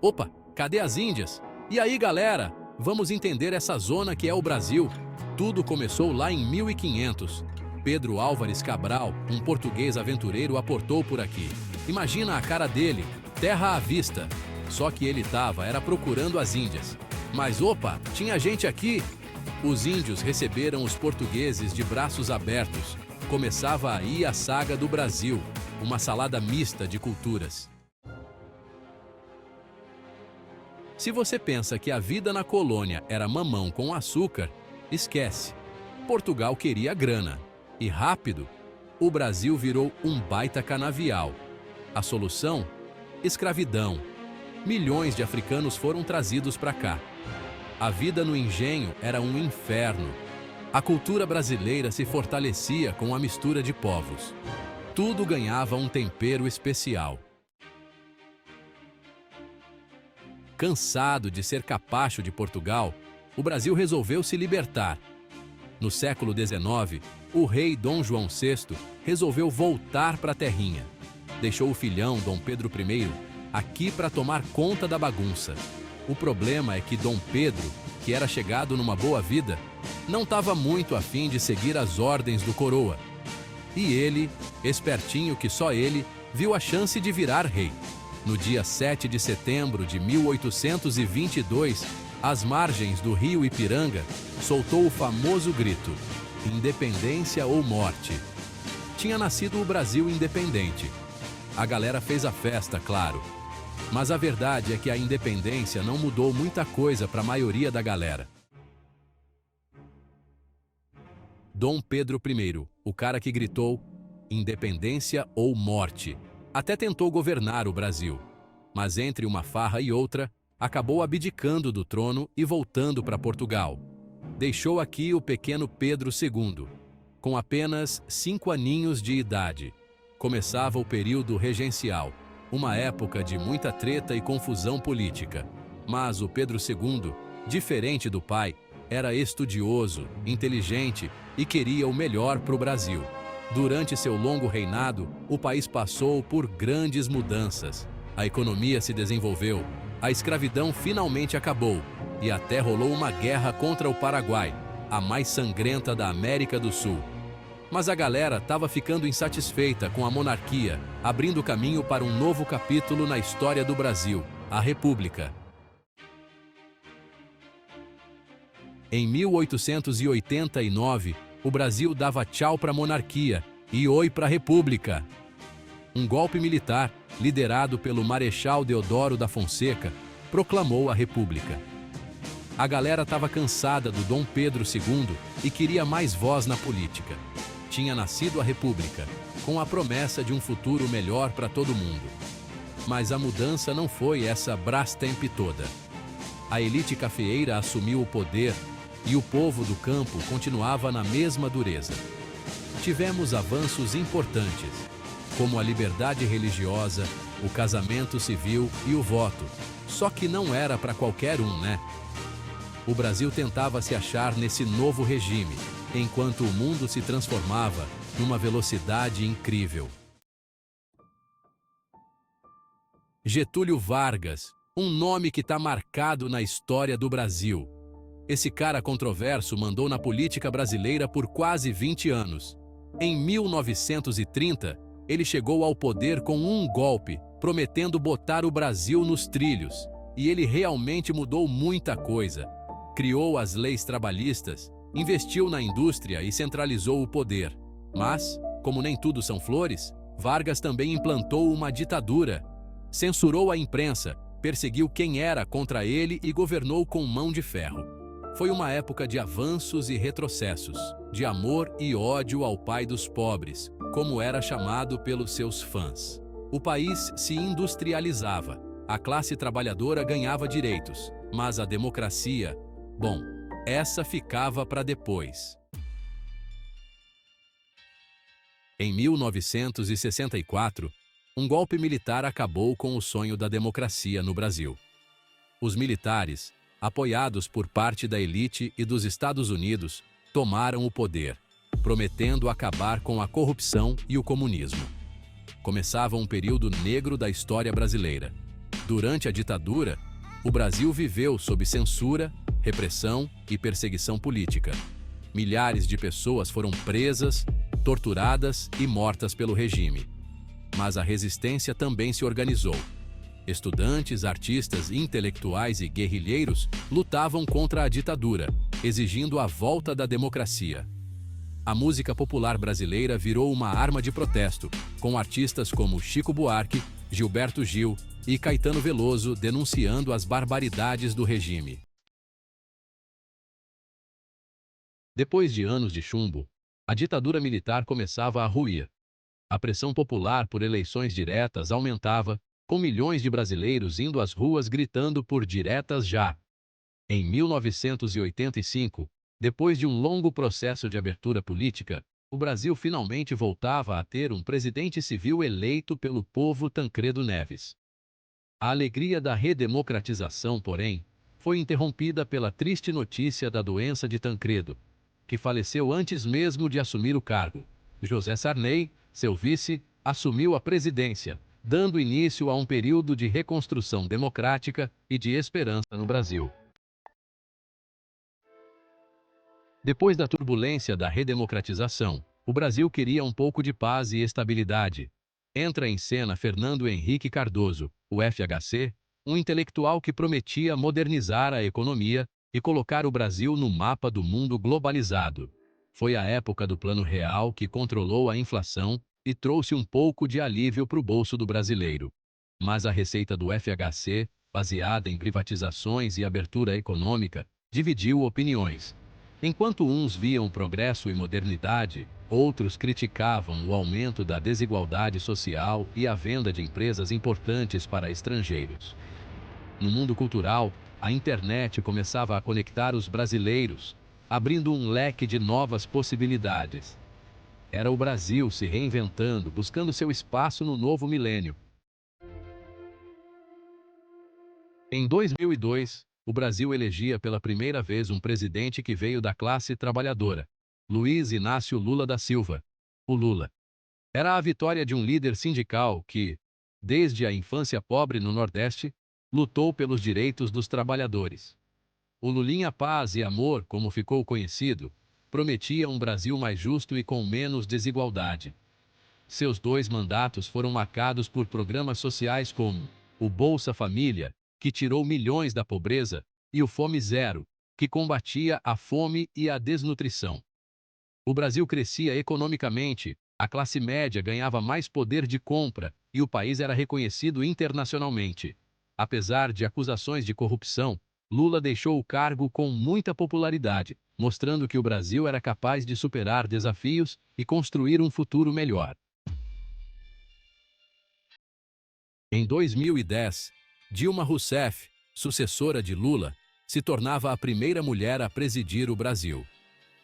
Opa, cadê as Índias? E aí, galera? Vamos entender essa zona que é o Brasil. Tudo começou lá em 1500. Pedro Álvares Cabral, um português aventureiro, aportou por aqui. Imagina a cara dele, terra à vista. Só que ele era procurando as Índias. Mas opa, tinha gente aqui. Os índios receberam os portugueses de braços abertos. Começava aí a saga do Brasil, uma salada mista de culturas. Se você pensa que a vida na colônia era mamão com açúcar, esquece. Portugal queria grana. E rápido, o Brasil virou um baita canavial. A solução? Escravidão. Milhões de africanos foram trazidos para cá. A vida no engenho era um inferno. A cultura brasileira se fortalecia com a mistura de povos. Tudo ganhava um tempero especial. Cansado de ser capacho de Portugal, o Brasil resolveu se libertar. No século XIX, o rei Dom João VI resolveu voltar para a terrinha. Deixou o filhão Dom Pedro I aqui para tomar conta da bagunça. O problema é que Dom Pedro, que era chegado numa boa vida, não estava muito afim de seguir as ordens do coroa. E ele, espertinho que só ele, viu a chance de virar rei. No dia 7 de setembro de 1822, às margens do rio Ipiranga, soltou o famoso grito: independência ou morte. Tinha nascido o Brasil independente. A galera fez a festa, claro. Mas a verdade é que a independência não mudou muita coisa para a maioria da galera. Dom Pedro I, o cara que gritou independência ou morte, até tentou governar o Brasil. Mas entre uma farra e outra, acabou abdicando do trono e voltando para Portugal. Deixou aqui o pequeno Pedro II, com apenas 5 aninhos de idade. Começava o período regencial, uma época de muita treta e confusão política. Mas o Pedro II, diferente do pai, era estudioso, inteligente e queria o melhor para o Brasil. Durante seu longo reinado, o país passou por grandes mudanças. A economia se desenvolveu, a escravidão finalmente acabou e até rolou uma guerra contra o Paraguai, a mais sangrenta da América do Sul. Mas a galera estava ficando insatisfeita com a monarquia, abrindo caminho para um novo capítulo na história do Brasil, a República. Em 1889, o Brasil dava tchau para a monarquia e oi para a República. Um golpe militar, liderado pelo Marechal Deodoro da Fonseca, proclamou a República. A galera estava cansada do Dom Pedro II e queria mais voz na política. Tinha nascido a República, com a promessa de um futuro melhor para todo mundo. Mas a mudança não foi essa Brastemp toda. A elite cafeeira assumiu o poder e o povo do campo continuava na mesma dureza. Tivemos avanços importantes, como a liberdade religiosa, o casamento civil e o voto, só que não era para qualquer um, né? O Brasil tentava se achar nesse novo regime, enquanto o mundo se transformava numa velocidade incrível. Getúlio Vargas, um nome que está marcado na história do Brasil. Esse cara controverso mandou na política brasileira por quase 20 anos. Em 1930, ele chegou ao poder com um golpe, prometendo botar o Brasil nos trilhos. E ele realmente mudou muita coisa. Criou as leis trabalhistas, investiu na indústria e centralizou o poder. Mas, como nem tudo são flores, Vargas também implantou uma ditadura. Censurou a imprensa, perseguiu quem era contra ele e governou com mão de ferro. Foi uma época de avanços e retrocessos, de amor e ódio ao pai dos pobres, como era chamado pelos seus fãs. O país se industrializava, a classe trabalhadora ganhava direitos, mas a democracia, bom, essa ficava para depois. Em 1964, um golpe militar acabou com o sonho da democracia no Brasil. Os militares, apoiados por parte da elite e dos Estados Unidos, tomaram o poder, prometendo acabar com a corrupção e o comunismo. Começava um período negro da história brasileira. Durante a ditadura, o Brasil viveu sob censura, repressão e perseguição política. Milhares de pessoas foram presas, torturadas e mortas pelo regime. Mas a resistência também se organizou. Estudantes, artistas, intelectuais e guerrilheiros lutavam contra a ditadura, exigindo a volta da democracia. A música popular brasileira virou uma arma de protesto, com artistas como Chico Buarque, Gilberto Gil e Caetano Veloso denunciando as barbaridades do regime. Depois de anos de chumbo, a ditadura militar começava a ruir. A pressão popular por eleições diretas aumentava, com milhões de brasileiros indo às ruas gritando por diretas já. Em 1985, depois de um longo processo de abertura política, o Brasil finalmente voltava a ter um presidente civil eleito pelo povo Tancredo Neves. A alegria da redemocratização, porém, foi interrompida pela triste notícia da doença de Tancredo, que faleceu antes mesmo de assumir o cargo. José Sarney, seu vice, assumiu a presidência, dando início a um período de reconstrução democrática e de esperança no Brasil. Depois da turbulência da redemocratização, o Brasil queria um pouco de paz e estabilidade. Entra em cena Fernando Henrique Cardoso, o FHC, um intelectual que prometia modernizar a economia e colocar o Brasil no mapa do mundo globalizado. Foi a época do Plano Real que controlou a inflação e trouxe um pouco de alívio para o bolso do brasileiro. Mas a receita do FHC, baseada em privatizações e abertura econômica, dividiu opiniões. Enquanto uns viam progresso e modernidade, outros criticavam o aumento da desigualdade social e a venda de empresas importantes para estrangeiros. No mundo cultural, a internet começava a conectar os brasileiros, abrindo um leque de novas possibilidades. Era o Brasil se reinventando, buscando seu espaço no novo milênio. Em 2002, o Brasil elegia pela primeira vez um presidente que veio da classe trabalhadora, Luiz Inácio Lula da Silva, o Lula. Era a vitória de um líder sindical que, desde a infância pobre no Nordeste, lutou pelos direitos dos trabalhadores. O Lulinha Paz e Amor, como ficou conhecido, prometia um Brasil mais justo e com menos desigualdade. Seus 2 mandatos foram marcados por programas sociais como o Bolsa Família, que tirou milhões da pobreza, e o Fome Zero, que combatia a fome e a desnutrição. O Brasil crescia economicamente, a classe média ganhava mais poder de compra e o país era reconhecido internacionalmente. Apesar de acusações de corrupção, Lula deixou o cargo com muita popularidade, mostrando que o Brasil era capaz de superar desafios e construir um futuro melhor. Em 2010, Dilma Rousseff, sucessora de Lula, se tornava a primeira mulher a presidir o Brasil.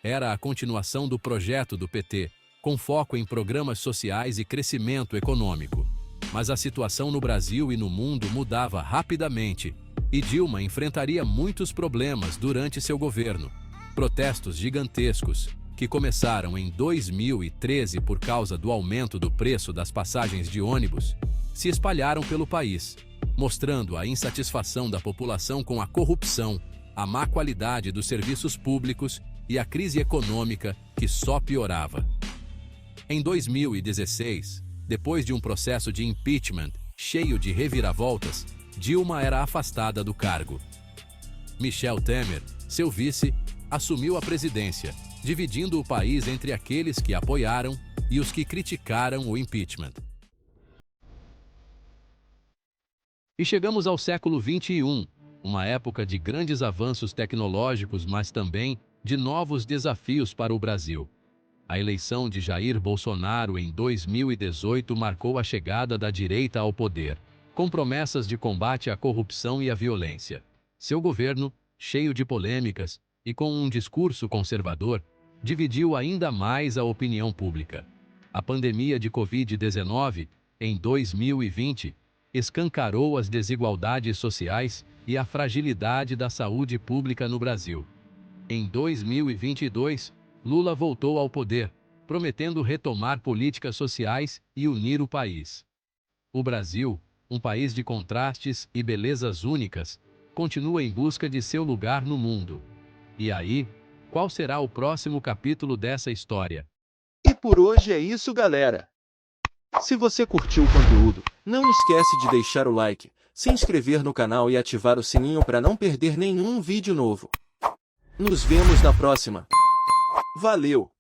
Era a continuação do projeto do PT, com foco em programas sociais e crescimento econômico. Mas a situação no Brasil e no mundo mudava rapidamente, e Dilma enfrentaria muitos problemas durante seu governo. Protestos gigantescos, que começaram em 2013 por causa do aumento do preço das passagens de ônibus, se espalharam pelo país, mostrando a insatisfação da população com a corrupção, a má qualidade dos serviços públicos e a crise econômica que só piorava. Em 2016, depois de um processo de impeachment cheio de reviravoltas, Dilma era afastada do cargo. Michel Temer, seu vice, assumiu a presidência, dividindo o país entre aqueles que apoiaram e os que criticaram o impeachment. E chegamos ao século XXI, uma época de grandes avanços tecnológicos, mas também de novos desafios para o Brasil. A eleição de Jair Bolsonaro em 2018 marcou a chegada da direita ao poder, com promessas de combate à corrupção e à violência. Seu governo, cheio de polêmicas e com um discurso conservador, dividiu ainda mais a opinião pública. A pandemia de Covid-19, em 2020, escancarou as desigualdades sociais e a fragilidade da saúde pública no Brasil. Em 2022, Lula voltou ao poder, prometendo retomar políticas sociais e unir o país. O Brasil, um país de contrastes e belezas únicas, continua em busca de seu lugar no mundo. E aí, qual será o próximo capítulo dessa história? E por hoje é isso, galera. Se você curtiu o conteúdo, não esquece de deixar o like, se inscrever no canal e ativar o sininho para não perder nenhum vídeo novo. Nos vemos na próxima. Valeu!